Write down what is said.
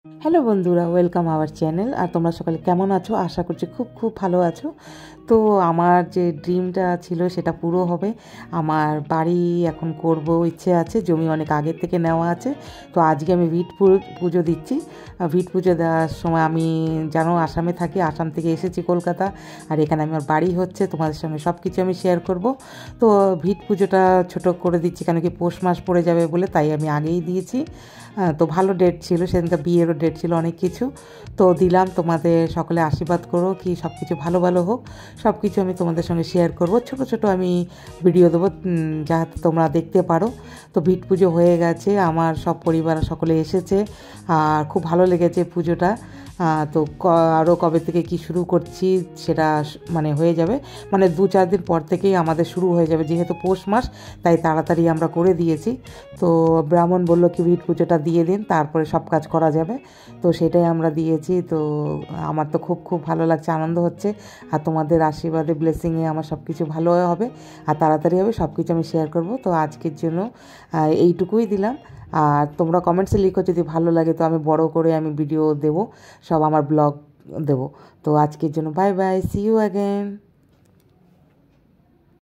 Hello বন্ধুরা, welcome our channel. আর তোমরা সকালে কেমন আছো? আশা করছি খুব খুব ভালো আছো। তো আমার যে ড্রিমটা ছিল সেটা পুরো হবে। আমার বাড়ি এখন করব ইচ্ছে আছে, জমি অনেক আগের থেকে নেওয়া আছে। তো আজকে আমি ভিট পুজো দিচ্ছি। ভিট পুজো দেওয়ার সময় আমি জানো আসামে থাকি, আসাম থেকে এসেছি কলকাতা। আর এখানে আমার বাড়ি হচ্ছে, তোমাদের সঙ্গে সব কিছু আমি শেয়ার করব। তো ভিট পুজোটা ছোট করে দিচ্ছি, কেন কি পৌষ মাস পড়ে যাবে বলে, তাই আমি আগেই দিয়েছি। তো ভালো ডেট ছিল, সেদিনকে বিয়েরও ডেট ছিল, অনেক কিছু। তো দিলাম, তোমাদের সকলে আশীর্বাদ করো কি সব কিছু ভালো ভালো হোক। সব কিছু আমি তোমাদের সঙ্গে শেয়ার করব, ছোট ছোট আমি ভিডিও দেবো, যাতে তোমরা দেখতে পারো। তো ভিট পুজো হয়ে গেছে, আমার সব পরিবার সকলে এসেছে, আর খুব ভালো লেগেছে পুজোটা। তো আরও কবে থেকে কি শুরু করছি সেটা মানে হয়ে যাবে, মানে 2-4 দিন পর থেকেই আমাদের শুরু হয়ে যাবে, যেহেতু পৌষ মাস তাই তাড়াতাড়ি আমরা করে দিয়েছি। তো ব্রাহ্মণ বলল কি ভিট পুজোটা দিয়ে দিন, তারপরে সব কাজ করা যাবে। তো সেটাই আমরা দিয়েছি। তো আমার তো খুব খুব ভালো লাগছে, আনন্দ হচ্ছে। আর তোমাদের আশীর্বাদে ব্লেসিংয়ে আমার সব কিছু ভালো হবে, আর তাড়াতাড়ি হবে, সব কিছু আমি শেয়ার করব। তো আজকের জন্য এইটুকুই দিলাম। আর তোমরা কমেন্টসে লিখো যদি ভালো লাগে, তো আমি বড় করে আমি ভিডিও দেব, সব আমার ব্লগ দেব। তো আজকের জন্য bye bye, see you again.